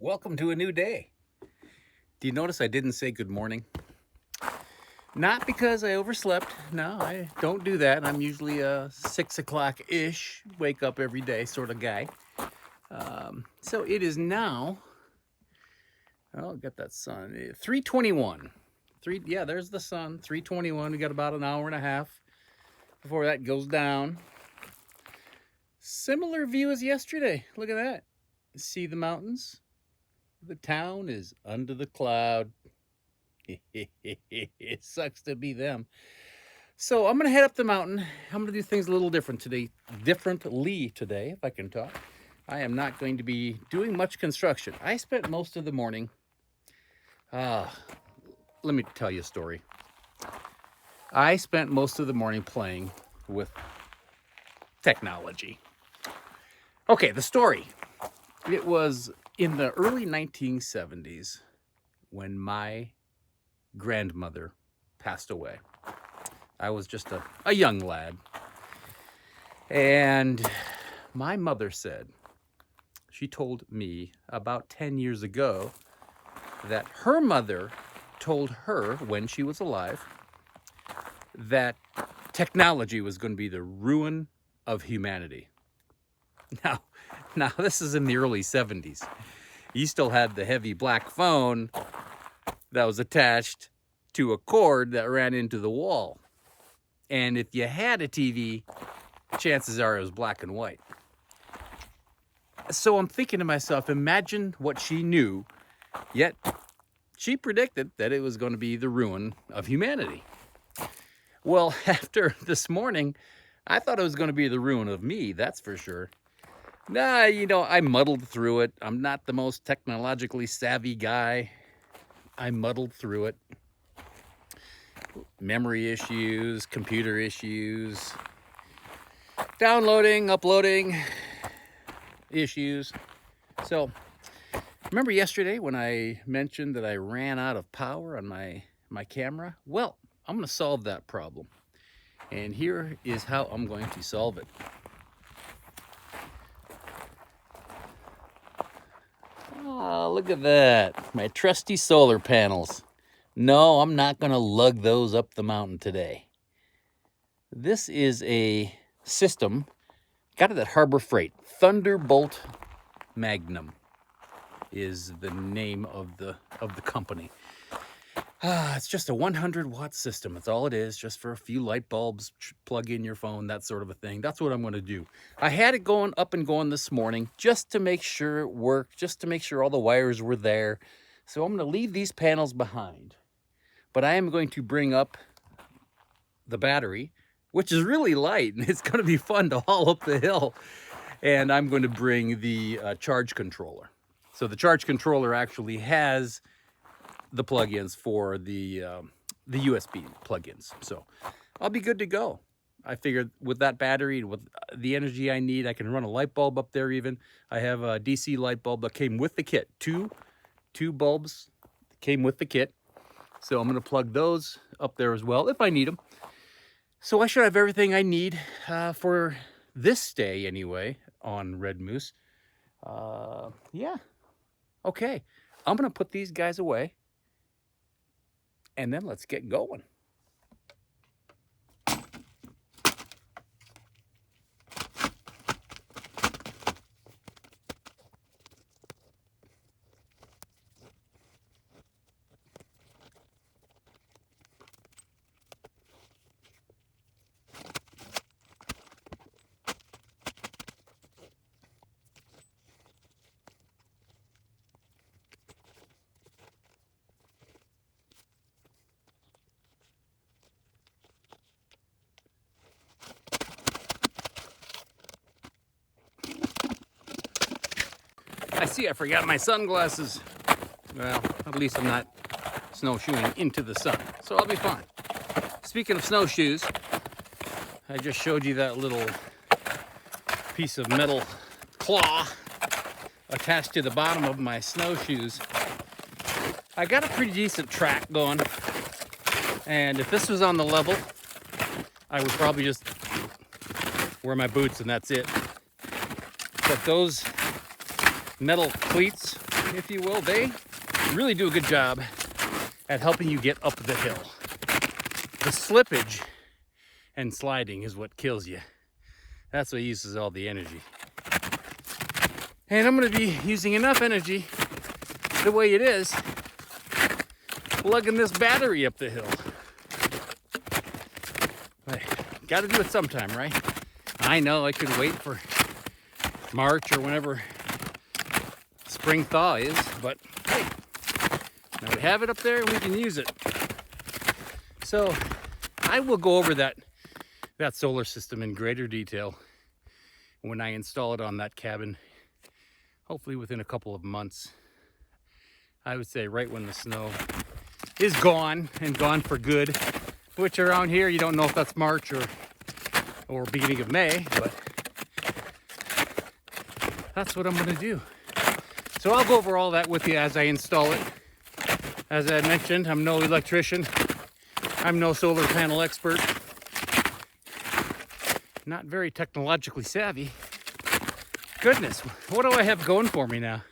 Welcome to a new day. Do you notice I didn't say good morning? Not because I overslept. No, I don't do that. I'm usually a 6 o'clock-ish, wake up every day sort of guy. So it is now, oh, get that sun, 3:21. Yeah, there's the sun, 3:21. We got about an hour and a half before that goes down. Similar view as yesterday. Look at that. See the mountains? The town is under the cloud. It sucks to be them. So I'm gonna head up the mountain. I'm gonna do things a little differently today, if I can talk. I am not going to be doing much construction. I spent most of the morning. Let me tell you a story. I spent most of the morning playing with technology. Okay, the story. It was in the early 1970s when my grandmother passed away. I was just a young lad. And my mother said, she told me about 10 years ago that her mother told her when she was alive that technology was going to be the ruin of humanity. Now this is in the early 70s. You still had the heavy black phone that was attached to a cord that ran into the wall. And if you had a TV, chances are it was black and white. So I'm thinking to myself, imagine what she knew, yet she predicted that it was going to be the ruin of humanity. Well, after this morning, I thought it was going to be the ruin of me, that's for sure. Nah, I muddled through it. I'm not the most technologically savvy guy. I muddled through it. Memory issues, computer issues, downloading, uploading issues. So, remember yesterday when I mentioned that I ran out of power on my camera? Well, I'm going to solve that problem. And here is how I'm going to solve it. Oh, look at that. My trusty solar panels. No, I'm not going to lug those up the mountain today. This is a system, got it at Harbor Freight. Thunderbolt Magnum is the name of the company. It's just a 100-watt system. That's all it is, just for a few light bulbs, plug in your phone, that sort of a thing. That's what I'm going to do. I had it up and going this morning just to make sure it worked, just to make sure all the wires were there. So I'm going to leave these panels behind. But I am going to bring up the battery, which is really light, and it's going to be fun to haul up the hill. And I'm going to bring the charge controller. So the charge controller actually has the plugins for the USB plugins. So I'll be good to go. I figured with that battery and with the energy I need, I can run a light bulb up there even. I have a DC light bulb that came with the kit. Two bulbs came with the kit. So I'm going to plug those up there as well if I need them. So I should have everything I need for this stay anyway on Red Moose. Yeah. Okay. I'm going to put these guys away. And then let's get going. I see I forgot my sunglasses. Well, at least I'm not snowshoeing into the sun, so I'll be fine. Speaking of snowshoes, I just showed you that little piece of metal claw attached to the bottom of my snowshoes. I got a pretty decent track going, and if this was on the level, I would probably just wear my boots and that's it. But those metal cleats if you will, they really do a good job at helping you get up the hill. The slippage and sliding is what kills you. That's what uses all the energy. And I'm going to be using enough energy the way it is, lugging this battery up the hill. But got to do it sometime, right? I know I could wait for March or whenever spring thaw is, but hey, now we have it up there and we can use it. So I will go over that solar system in greater detail when I install it on that cabin, hopefully within a couple of months. I would say right when the snow is gone and gone for good, which around here you don't know if that's March or beginning of May, but that's what I'm going to do. So I'll go over all that with you as I install it. As I mentioned, I'm no electrician. I'm no solar panel expert. Not very technologically savvy. Goodness, what do I have going for me now?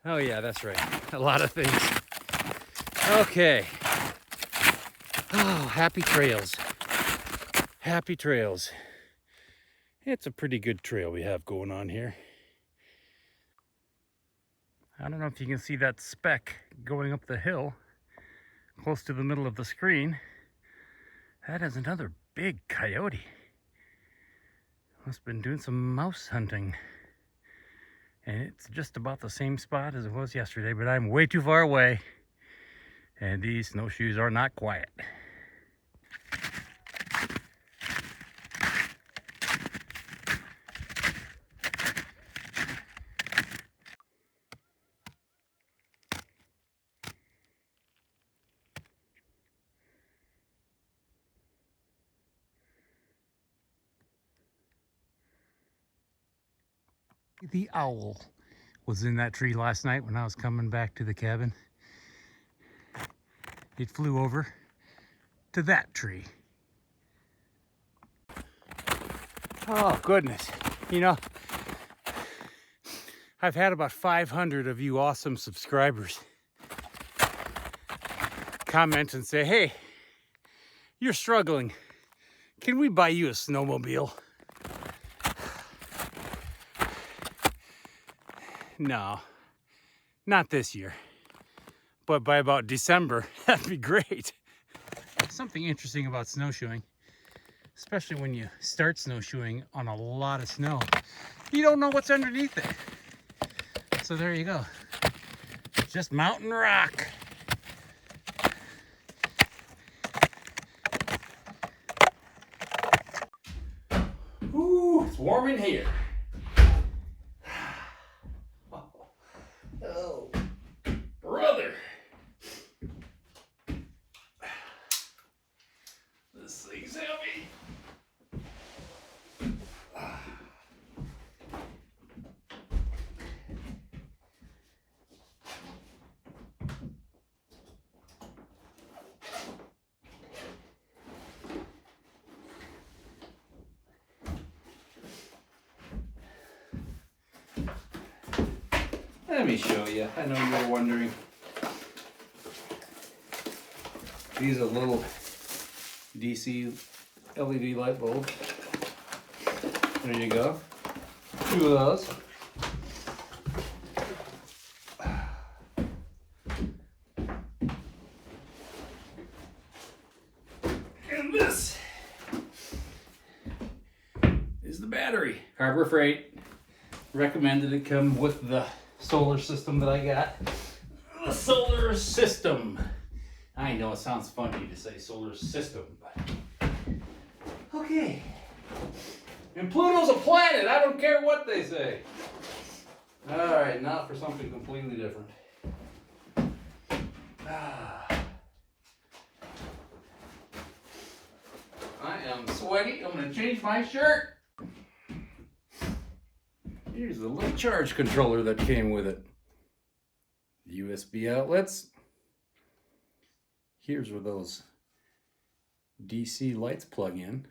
Oh yeah, that's right. A lot of things. Okay. Oh, happy trails. Happy trails. It's a pretty good trail we have going on here. I don't know if you can see that speck going up the hill close to the middle of the screen. That is another big coyote. Must have been doing some mouse hunting. And it's just about the same spot as it was yesterday, but I'm way too far away. And these snowshoes are not quiet. The owl was in that tree last night when I was coming back to the cabin. It flew over to that tree. Oh goodness, you know, I've had about 500 of you awesome subscribers comment and say, hey, you're struggling. Can we buy you a snowmobile? No, not this year, but by about December, that'd be great. Something interesting about snowshoeing, especially when you start snowshoeing on a lot of snow, you don't know what's underneath it. So there you go, just mountain rock. Ooh, it's warm in here. Oh, brother. This thing's heavy. Let me show you. I know you were wondering. These are little DC LED light bulbs. There you go. 2 of those. And this is the battery. Harbor Freight recommended it come with the solar system that I got. The solar system. I know it sounds funny to say solar system, but okay. And Pluto's a planet. I don't care what they say. All right, now for something completely different. I am sweaty. I'm going to change my shirt. Here's the little charge controller that came with it. USB outlets. Here's where those DC lights plug in.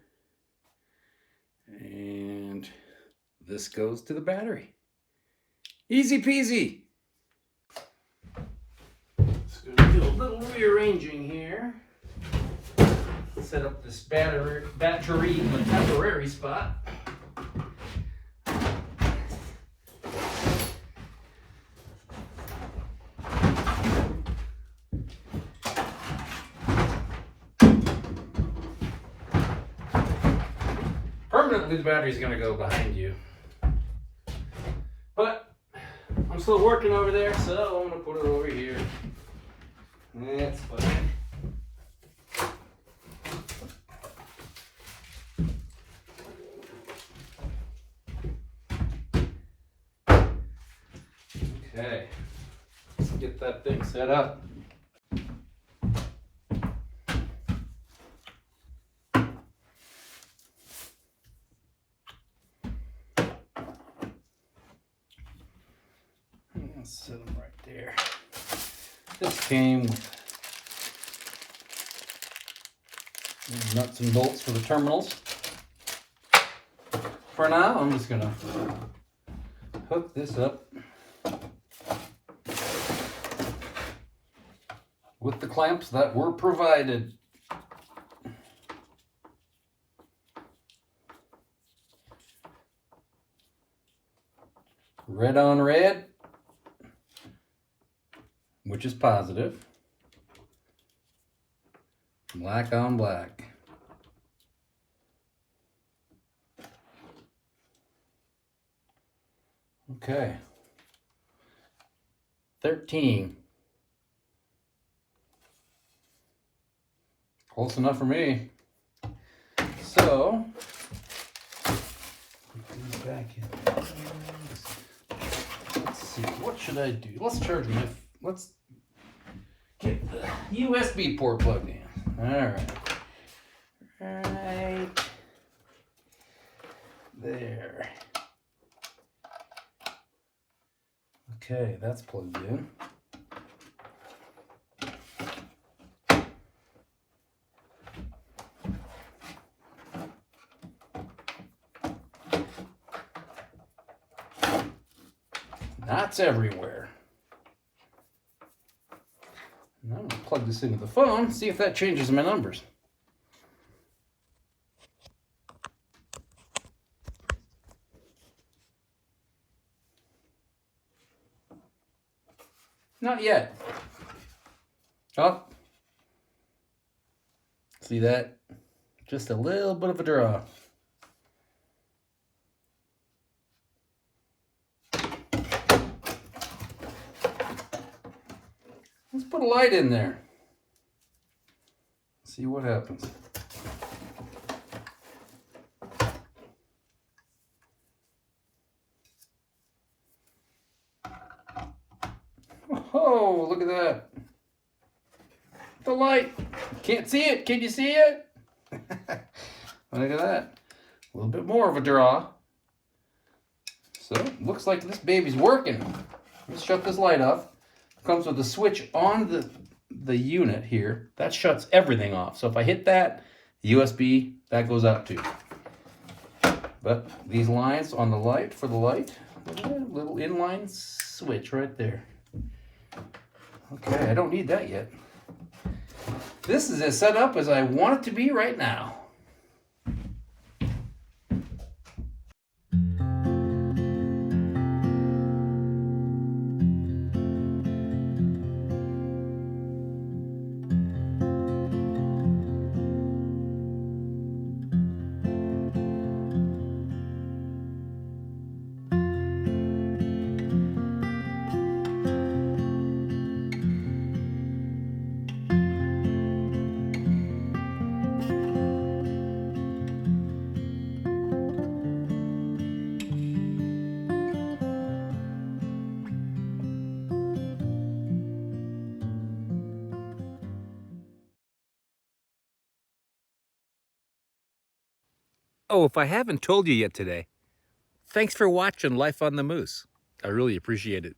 And this goes to the battery. Easy peasy. a little rearranging here. Set up this battery in the temporary spot. Permanently, the battery's going to go behind you. But I'm still working over there, so I'm going to put it over here. That's fine. Okay, let's get that thing set up. Let's set them right there. This came with nuts and bolts for the terminals. For now, I'm just gonna hook this up with the clamps that were provided. Red on red, which is positive. Black on black. Okay. 13. Close enough for me. So, put these back in. Let's see, what should I do? Let's get the USB port plugged in. Alright. Right there. Okay, that's plugged in. Knots everywhere. Now I'm going to plug this into the phone, see if that changes my numbers. Not yet. Oh. See that? Just a little bit of a draw. Let's put a light in there. See what happens. Oh, look at that. The light. Can't see it. Can you see it? Look at that. A little bit more of a draw. So, looks like this baby's working. Let's shut this light off. Comes with a switch on the unit here. That shuts everything off. So if I hit that, the USB, that goes out too. But these lines on the light, for the light, little inline switch right there. Okay, I don't need that yet. This is as set up as I want it to be right now. Oh, if I haven't told you yet today, thanks for watching Life on the Moose. I really appreciate it.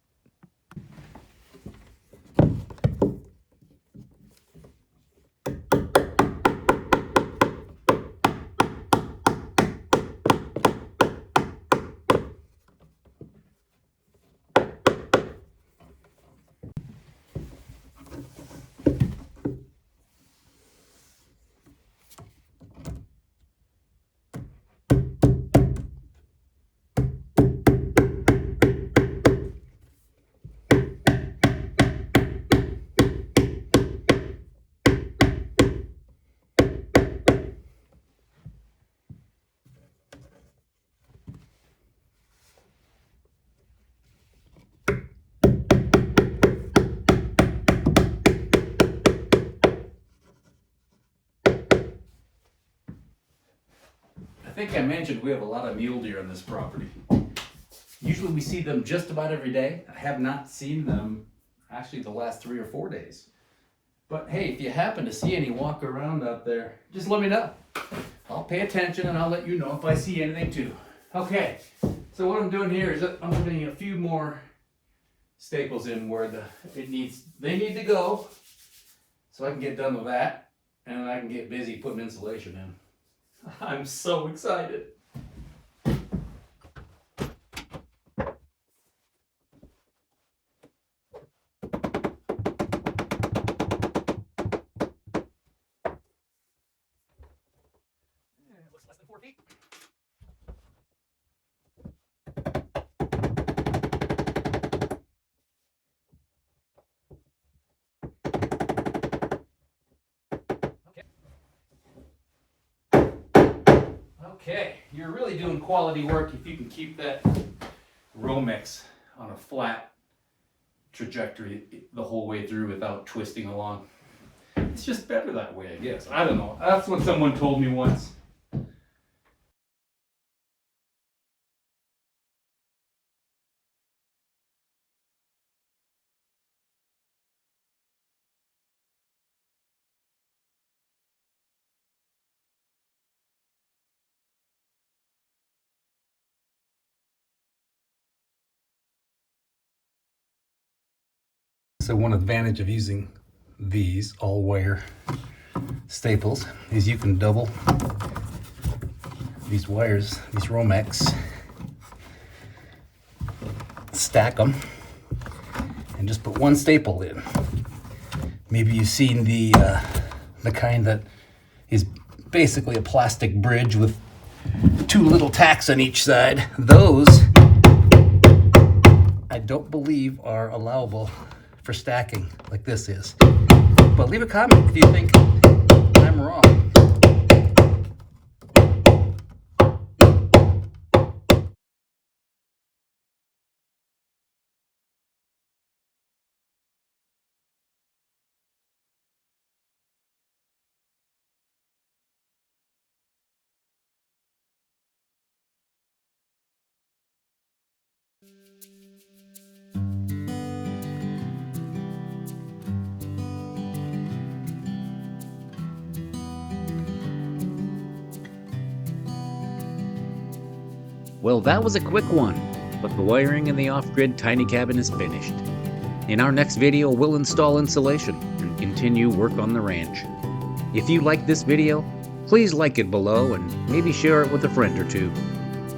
think I mentioned we have a lot of mule deer on this property. Usually we see them just about every day. I have not seen them actually the last 3 or 4 days. But hey, if you happen to see any walk around out there, just let me know. I'll pay attention and I'll let you know if I see anything too. Okay, so what I'm doing here is I'm putting a few more staples in where they need to go, so I can get done with that and I can get busy putting insulation in. I'm so excited. It looks less than 4 feet. Okay, you're really doing quality work if you can keep that Romex on a flat trajectory the whole way through without twisting along. It's just better that way, I guess. I don't know. That's what someone told me once. So one advantage of using these all-wire staples is you can double these wires, these Romex, stack them, and just put one staple in. Maybe you've seen the kind that is basically a plastic bridge with 2 little tacks on each side. Those, I don't believe are allowable for stacking like this is. But leave a comment if you think I'm wrong. Well, that was a quick one, but the wiring in the off-grid tiny cabin is finished. In our next video, we'll install insulation and continue work on the ranch. If you like this video, please like it below and maybe share it with a friend or two.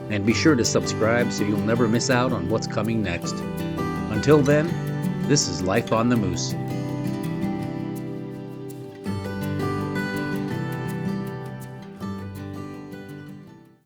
And be sure to subscribe so you'll never miss out on what's coming next. Until then, this is Life on the Moose.